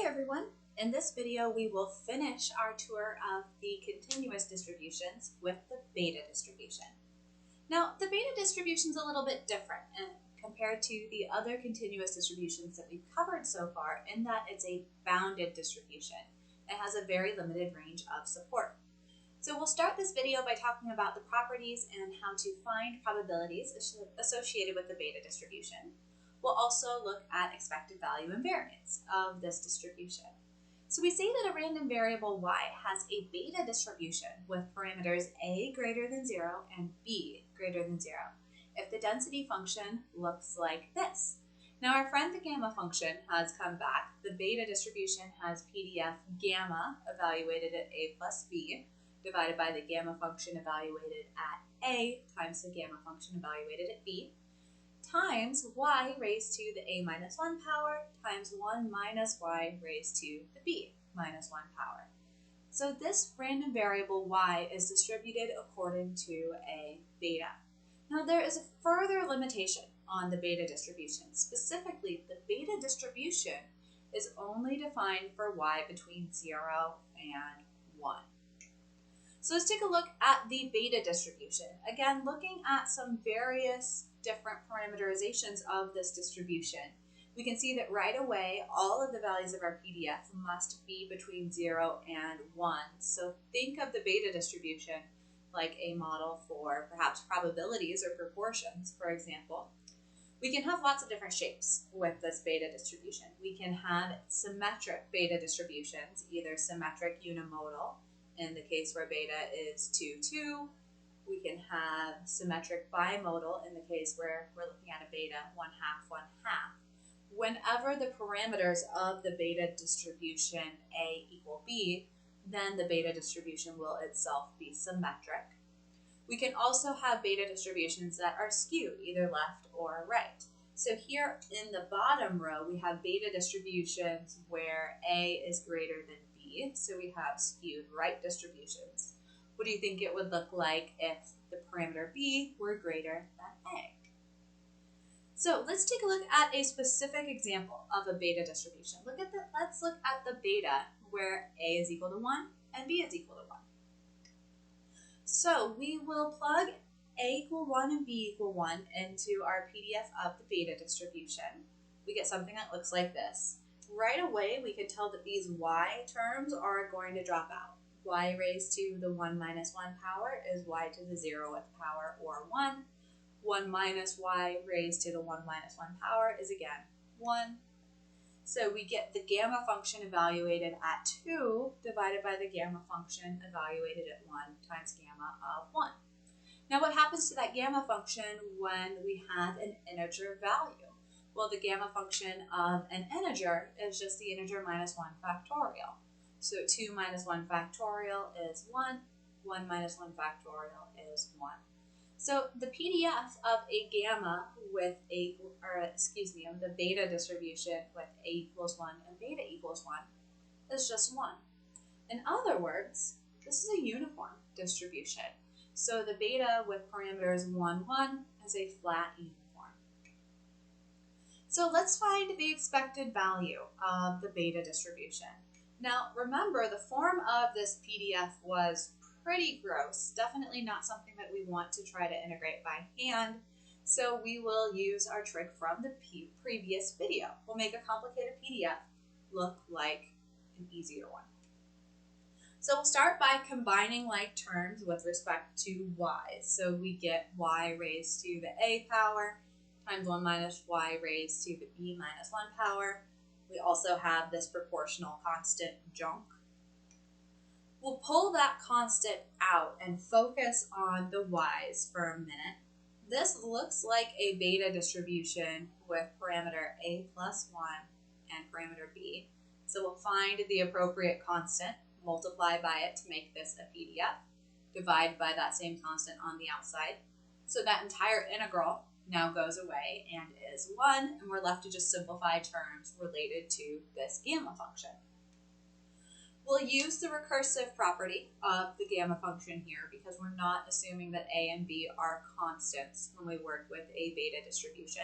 everyone. In this video, we will finish our tour of the continuous distributions with the beta distribution. Now, the beta distribution is a little bit different compared to the other continuous distributions that we've covered so far in that it's a bounded distribution. It has a very limited range of support. So we'll start this video by talking about the properties and how to find probabilities associated with the beta distribution. We'll also look at expected value and variance of this distribution. So we say that a random variable y has a beta distribution with parameters a greater than 0 and b greater than 0 if the density function looks like this. Now our friend the gamma function has come back. The beta distribution has PDF gamma evaluated at a plus b divided by the gamma function evaluated at a times the gamma function evaluated at b times y raised to the a minus 1 power times 1 minus y raised to the b minus 1 power. So this random variable y is distributed according to a beta. Now there is a further limitation on the beta distribution. Specifically, the beta distribution is only defined for y between 0 and 1. So let's take a look at the beta distribution. Again, looking at some various different parameterizations of this distribution, we can see that right away all of the values of our PDF must be between 0 and 1. So think of the beta distribution like a model for perhaps probabilities or proportions, for example. We can have lots of different shapes with this beta distribution. We can have symmetric beta distributions, either symmetric unimodal, in the case where beta is 2, 2. We can have symmetric bimodal in the case where we're looking at a beta 1/2, 1/2. Whenever the parameters of the beta distribution A equal B, then the beta distribution will itself be symmetric. We can also have beta distributions that are skewed, either left or right. So here in the bottom row, we have beta distributions where A is greater than B. So we have skewed right distributions. What do you think it would look like if the parameter B were greater than A? So let's take a look at a specific example of a beta distribution. Let's look at the beta where A is equal to 1 and B is equal to 1. So we will plug A equal 1 and B equal 1 into our PDF of the beta distribution. We get something that looks like this. Right away, we can tell that these y terms are going to drop out. Y raised to the 1 minus 1 power is y to the 0th power, or 1. 1 minus y raised to the 1 minus 1 power is again 1. So we get the gamma function evaluated at 2 divided by the gamma function evaluated at 1 times gamma of 1. Now what happens to that gamma function when we have an integer value? Well, the gamma function of an integer is just the integer minus 1 factorial. So 2 minus 1 factorial is 1. 1 minus 1 factorial is 1. So the PDF of a gamma with the beta distribution with A equals 1 and beta equals 1 is just 1. In other words, this is a uniform distribution. So the beta with parameters 1, 1 is a flat uniform. So let's find the expected value of the beta distribution. Now remember, the form of this PDF was pretty gross, definitely not something that we want to try to integrate by hand, so we will use our trick from the previous video. We'll make a complicated PDF look like an easier one. So we'll start by combining like terms with respect to y. So we get y raised to the a power times 1 minus y raised to the b minus 1 power. We also have this proportional constant junk. We'll pull that constant out and focus on the y's for a minute. This looks like a beta distribution with parameter a plus 1 and parameter b. So we'll find the appropriate constant, multiply by it to make this a PDF, divide by that same constant on the outside. So that entire integral now goes away and is 1, and we're left to just simplify terms related to this gamma function. We'll use the recursive property of the gamma function here because we're not assuming that a and b are constants when we work with a beta distribution.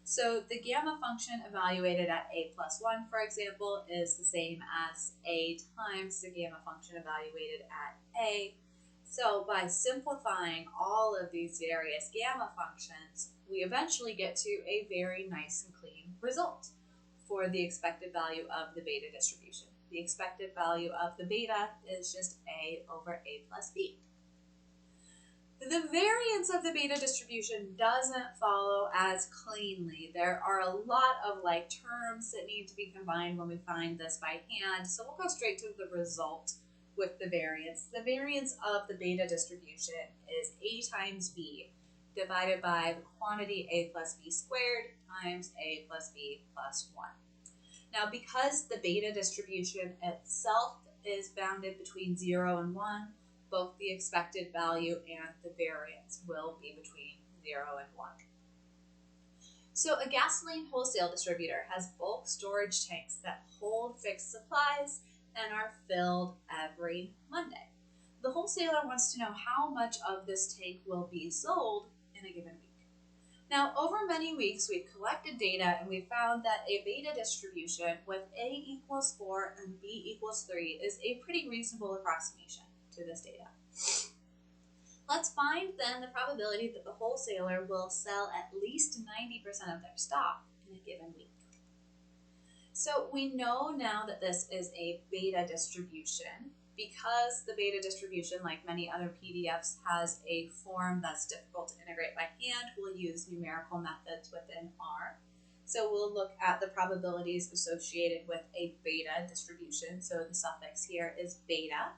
So the gamma function evaluated at a plus 1, for example, is the same as a times the gamma function evaluated at a. So by simplifying all of these various gamma functions, we eventually get to a very nice and clean result for the expected value of the beta distribution. The expected value of the beta is just a over a plus b. The variance of the beta distribution doesn't follow as cleanly. There are a lot of like terms that need to be combined when we find this by hand, so we'll go straight to the result with the variance. The variance of the beta distribution is a times b divided by the quantity a plus b squared times a plus b plus 1. Now, because the beta distribution itself is bounded between 0 and 1, both the expected value and the variance will be between 0 and 1. So a gasoline wholesale distributor has bulk storage tanks that hold fixed supplies and are filled every Monday. The wholesaler wants to know how much of this tank will be sold in a given week. Now, over many weeks, we've collected data and we found that a beta distribution with A equals 4 and B equals 3 is a pretty reasonable approximation to this data. Let's find then the probability that the wholesaler will sell at least 90% of their stock in a given week. So we know now that this is a beta distribution because the beta distribution, like many other PDFs, has a form that's difficult to integrate by hand. We'll use numerical methods within R. So we'll look at the probabilities associated with a beta distribution. So the suffix here is beta.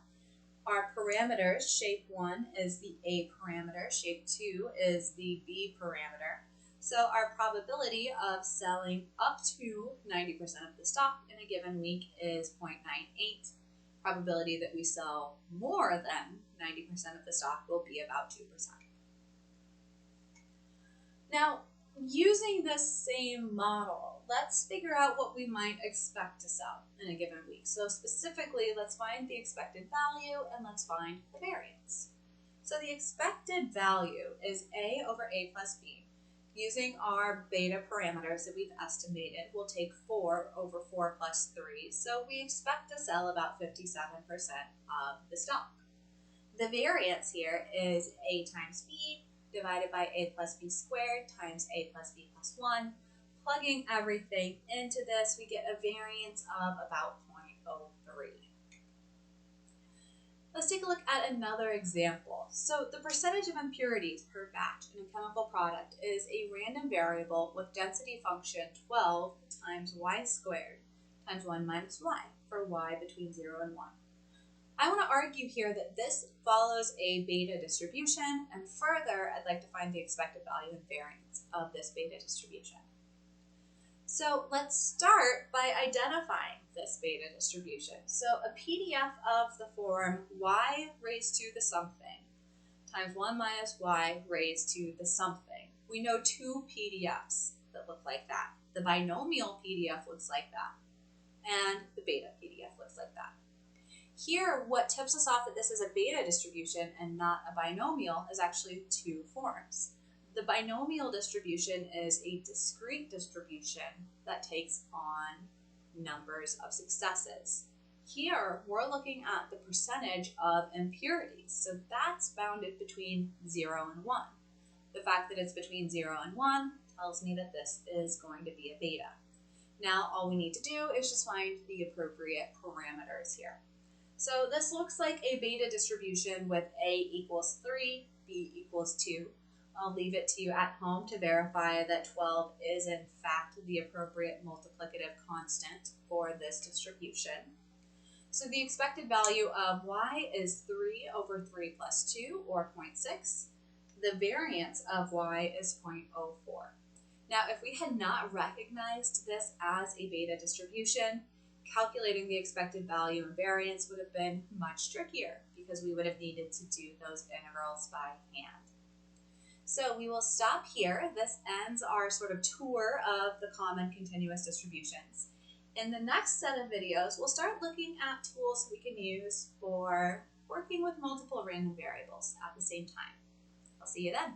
Our parameters, shape 1 is the A parameter, shape 2 is the B parameter. So our probability of selling up to 90% of the stock in a given week is 0.98. Probability that we sell more than 90% of the stock will be about 2%. Now, using this same model, let's figure out what we might expect to sell in a given week. So specifically, let's find the expected value and let's find the variance. So the expected value is A over A plus B. Using our beta parameters that we've estimated, we'll take 4 over 4 plus 3. So we expect to sell about 57% of the stock. The variance here is A times B divided by A plus B squared times A plus B plus 1. Plugging everything into this, we get a variance of about 0.03. Let's take a look at another example. So the percentage of impurities per batch in a chemical product is a random variable with density function 12 times y squared times 1 minus y for y between 0 and 1. I want to argue here that this follows a beta distribution, and further, I'd like to find the expected value and variance of this beta distribution. So let's start by identifying this beta distribution. So a PDF of the form y raised to the something times 1 minus y raised to the something. We know two PDFs that look like that. The binomial PDF looks like that, and the beta PDF looks like that. Here, what tips us off that this is a beta distribution and not a binomial is actually two forms. The binomial distribution is a discrete distribution that takes on numbers of successes. Here, we're looking at the percentage of impurities, so that's bounded between 0 and 1. The fact that it's between 0 and 1 tells me that this is going to be a beta. Now, all we need to do is just find the appropriate parameters here. So this looks like a beta distribution with A equals 3, B equals 2. I'll leave it to you at home to verify that 12 is in fact the appropriate multiplicative constant for this distribution. So the expected value of y is 3 over 3 plus 2, or 0.6. The variance of y is 0.04. Now, if we had not recognized this as a beta distribution, calculating the expected value and variance would have been much trickier because we would have needed to do those integrals by hand. So we will stop here. This ends our sort of tour of the common continuous distributions. In the next set of videos, we'll start looking at tools we can use for working with multiple random variables at the same time. I'll see you then.